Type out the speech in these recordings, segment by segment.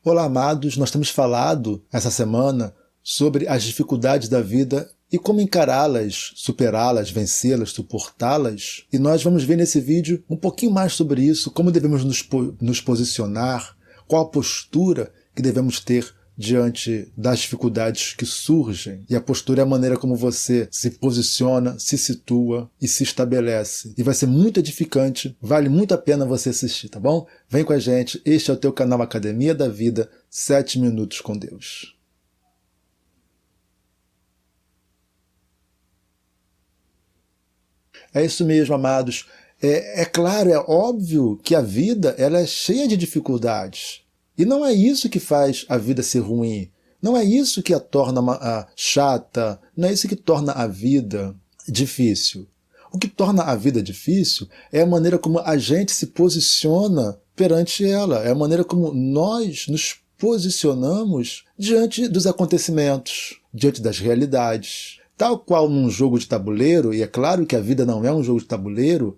Olá, amados, nós temos falado essa semana sobre as dificuldades da vida e como encará-las, superá-las, vencê-las, suportá-las. E nós vamos ver nesse vídeo um pouquinho mais sobre isso, como devemos nos posicionar, qual a postura que devemos ter diante das dificuldades que surgem. E a postura é a maneira como você se posiciona, se situa e se estabelece. E vai ser muito edificante, vale muito a pena você assistir, tá bom? Vem com a gente, este é o teu canal Academia da Vida, 7 Minutos com Deus. É isso mesmo, amados. É claro, é óbvio que a vida ela é cheia de dificuldades. E não é isso que faz a vida ser ruim. Não é isso que a torna chata. Não é isso que torna a vida difícil. O que torna a vida difícil é a maneira como a gente se posiciona perante ela. É a maneira como nós nos posicionamos diante dos acontecimentos, diante das realidades. Tal qual num jogo de tabuleiro, e é claro que a vida não é um jogo de tabuleiro,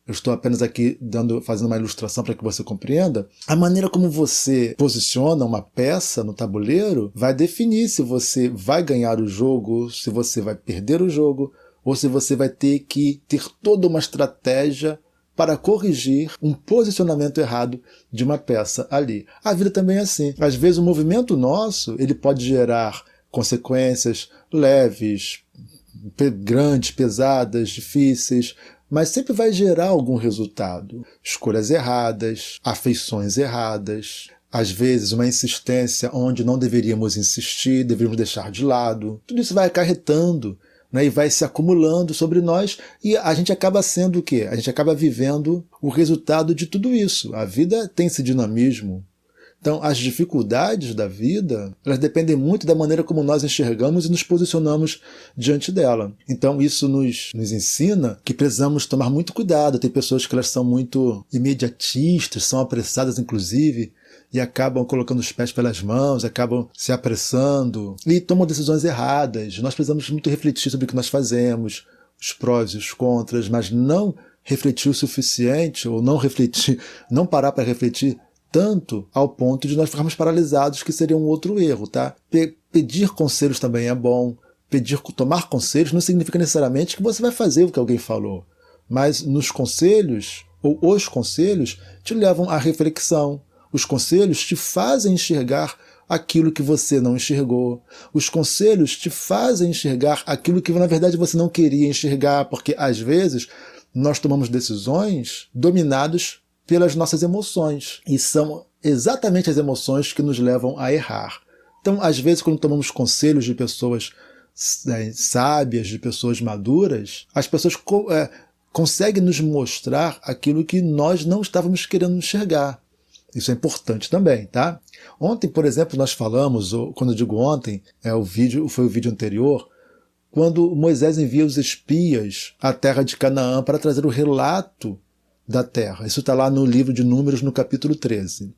eu estou apenas aqui fazendo uma ilustração para que você compreenda, a maneira como você posiciona uma peça no tabuleiro vai definir se você vai ganhar o jogo, se você vai perder o jogo, ou se você vai ter que ter toda uma estratégia para corrigir um posicionamento errado de uma peça ali. A vida também é assim. Às vezes o movimento nosso ele pode gerar consequências leves, grandes, pesadas, difíceis, mas sempre vai gerar algum resultado. Escolhas erradas, afeições erradas, às vezes uma insistência onde não deveríamos insistir, deveríamos deixar de lado. Tudo isso vai acarretando, né, e vai se acumulando sobre nós e a gente acaba sendo o quê? A gente acaba vivendo o resultado de tudo isso. A vida tem esse dinamismo. Então, as dificuldades da vida, elas dependem muito da maneira como nós enxergamos e nos posicionamos diante dela. Então, isso nos ensina que precisamos tomar muito cuidado. Tem pessoas que elas são muito imediatistas, são apressadas, inclusive, e acabam colocando os pés pelas mãos, acabam se apressando e tomam decisões erradas. Nós precisamos muito refletir sobre o que nós fazemos, os prós e os contras, mas não refletir o suficiente, ou não parar para refletir tanto ao ponto de nós ficarmos paralisados, que seria um outro erro, tá? Pedir conselhos também é bom. Tomar conselhos não significa necessariamente que você vai fazer o que alguém falou, mas nos conselhos, ou os conselhos, te levam à reflexão. Os conselhos te fazem enxergar aquilo que você não enxergou. Os conselhos te fazem enxergar aquilo que na verdade você não queria enxergar, porque às vezes nós tomamos decisões dominados pelas nossas emoções, e são exatamente as emoções que nos levam a errar. Então, às vezes, quando tomamos conselhos de pessoas sábias, de pessoas maduras, as pessoas conseguem nos mostrar aquilo que nós não estávamos querendo enxergar. Isso é importante também, tá? Ontem, por exemplo, nós falamos, ou quando eu digo ontem, foi o vídeo anterior, quando Moisés envia os espias à terra de Canaã para trazer o relato da terra. Isso está lá no livro de Números, no capítulo 13.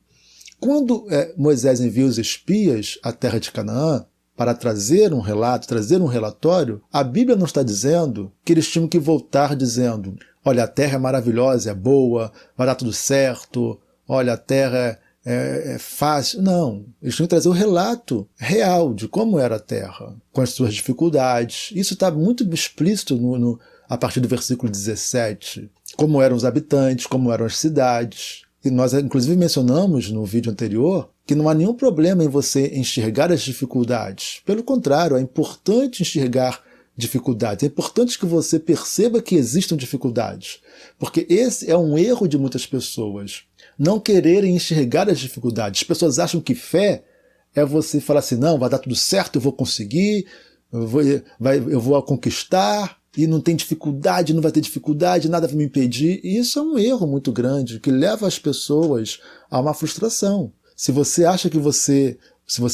Quando Moisés envia os espias à terra de Canaã para trazer um relato, trazer um relatório, a Bíblia não está dizendo que eles tinham que voltar dizendo: olha, a terra é maravilhosa, é boa, vai dar tudo certo, olha, a terra é fácil. Não, eles tinham que trazer o relato real de como era a terra, com as suas dificuldades. Isso está muito explícito a partir do versículo 17. Como eram os habitantes, como eram as cidades. E nós, inclusive, mencionamos no vídeo anterior que não há nenhum problema em você enxergar as dificuldades. Pelo contrário, é importante enxergar dificuldades. É importante que você perceba que existam dificuldades. Porque esse é um erro de muitas pessoas. Não quererem enxergar as dificuldades. As pessoas acham que fé é você falar assim: não, vai dar tudo certo, eu vou conseguir, eu vou conquistar. E não tem dificuldade, não vai ter dificuldade, nada vai me impedir. E isso é um erro muito grande, que leva as pessoas a uma frustração. Se você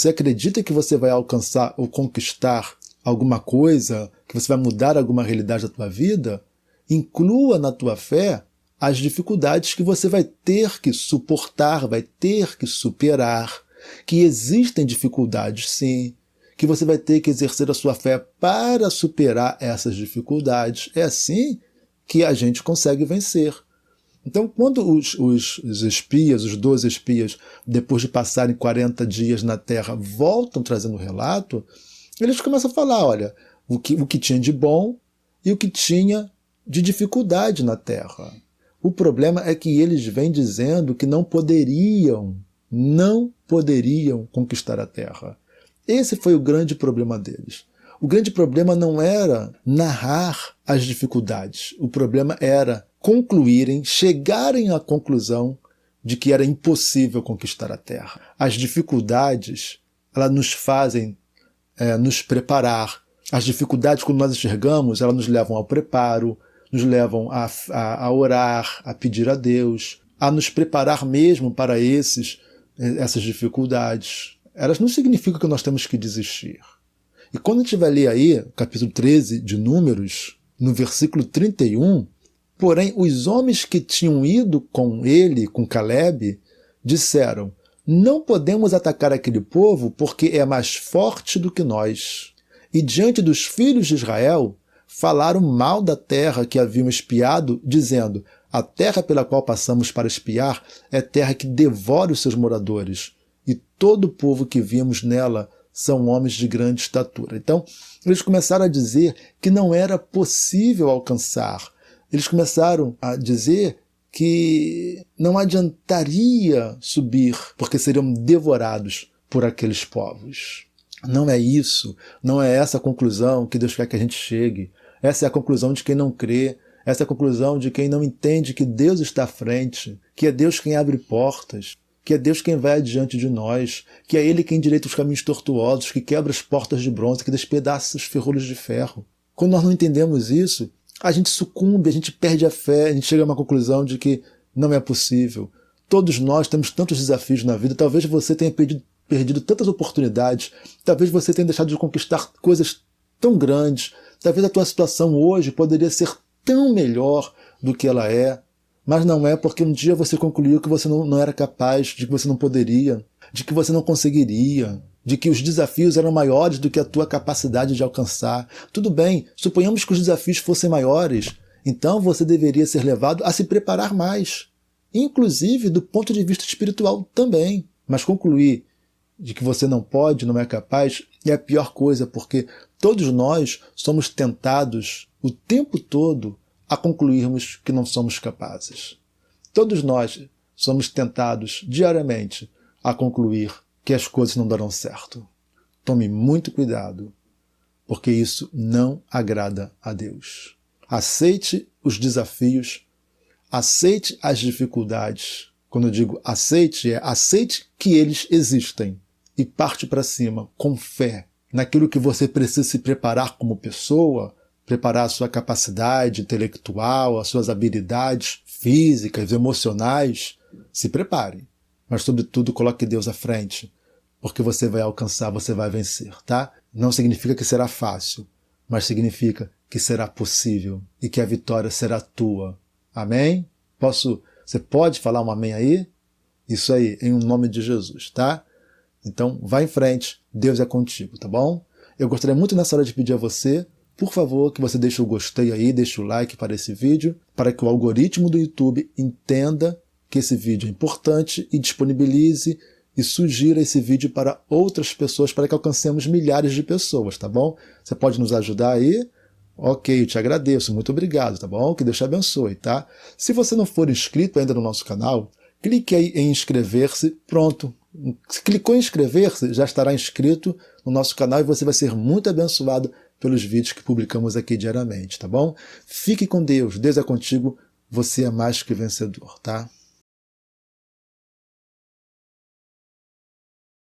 acredita que você vai alcançar ou conquistar alguma coisa, que você vai mudar alguma realidade da tua vida, inclua na tua fé as dificuldades que você vai ter que suportar, vai ter que superar. Que existem dificuldades, sim, que você vai ter que exercer a sua fé para superar essas dificuldades. É assim que a gente consegue vencer. Então, quando os espias, os 12 espias, depois de passarem 40 dias na terra, voltam trazendo o relato, eles começam a falar, olha, o que tinha de bom e o que tinha de dificuldade na terra. O problema é que eles vêm dizendo que não poderiam conquistar a terra. Esse foi o grande problema deles. O grande problema não era narrar as dificuldades. O problema era chegarem à conclusão de que era impossível conquistar a terra. As dificuldades, elas nos fazem nos preparar. As dificuldades, quando nós enxergamos, elas nos levam ao preparo, nos levam a orar, a pedir a Deus, a nos preparar mesmo para essas dificuldades. Elas não significam que nós temos que desistir. E quando a gente vai ler aí, o capítulo 13 de Números, no versículo 31, porém, os homens que tinham ido com ele, com Caleb, disseram, não podemos atacar aquele povo porque é mais forte do que nós. E diante dos filhos de Israel, falaram mal da terra que haviam espiado, dizendo, a terra pela qual passamos para espiar é terra que devora os seus moradores, e todo o povo que vimos nela são homens de grande estatura. Então, eles começaram a dizer que não era possível alcançar. Eles começaram a dizer que não adiantaria subir, porque seriam devorados por aqueles povos. Não é isso, não é essa a conclusão que Deus quer que a gente chegue. Essa é a conclusão de quem não crê, essa é a conclusão de quem não entende que Deus está à frente, que é Deus quem abre portas, que é Deus quem vai adiante de nós, que é Ele quem endireita os caminhos tortuosos, que quebra as portas de bronze, que despedaça os ferrolhos de ferro. Quando nós não entendemos isso, a gente sucumbe, a gente perde a fé, a gente chega a uma conclusão de que não é possível. Todos nós temos tantos desafios na vida, talvez você tenha perdido tantas oportunidades, talvez você tenha deixado de conquistar coisas tão grandes, talvez a tua situação hoje poderia ser tão melhor do que ela é, mas não é porque um dia você concluiu que você não era capaz, de que você não poderia, de que você não conseguiria, de que os desafios eram maiores do que a tua capacidade de alcançar. Tudo bem, suponhamos que os desafios fossem maiores, então você deveria ser levado a se preparar mais, inclusive do ponto de vista espiritual também. Mas concluir de que você não pode, não é capaz, é a pior coisa, porque todos nós somos tentados o tempo todo a concluirmos que não somos capazes. Todos nós somos tentados diariamente a concluir que as coisas não darão certo. Tome muito cuidado, porque isso não agrada a Deus. Aceite os desafios, aceite as dificuldades. Quando eu digo aceite, aceite que eles existem e parte para cima com fé naquilo que você precisa se preparar como pessoa, preparar a sua capacidade intelectual, as suas habilidades físicas, emocionais. Se prepare, mas sobretudo coloque Deus à frente, porque você vai alcançar, você vai vencer, tá? Não significa que será fácil, mas significa que será possível e que a vitória será tua. Amém? Você pode falar um amém aí? Isso aí, em nome de Jesus, tá? Então, vai em frente, Deus é contigo, tá bom? Eu gostaria muito nessa hora de pedir a você, por favor, que você deixe o gostei aí, deixe o like para esse vídeo, para que o algoritmo do YouTube entenda que esse vídeo é importante e disponibilize e sugira esse vídeo para outras pessoas, para que alcancemos milhares de pessoas, tá bom? Você pode nos ajudar aí? Ok, eu te agradeço, muito obrigado, tá bom? Que Deus te abençoe, tá? Se você não for inscrito ainda no nosso canal, clique aí em inscrever-se, pronto. Se clicou em inscrever-se, já estará inscrito no nosso canal e você vai ser muito abençoado pelos vídeos que publicamos aqui diariamente, tá bom? Fique com Deus, Deus é contigo, você é mais que vencedor, tá?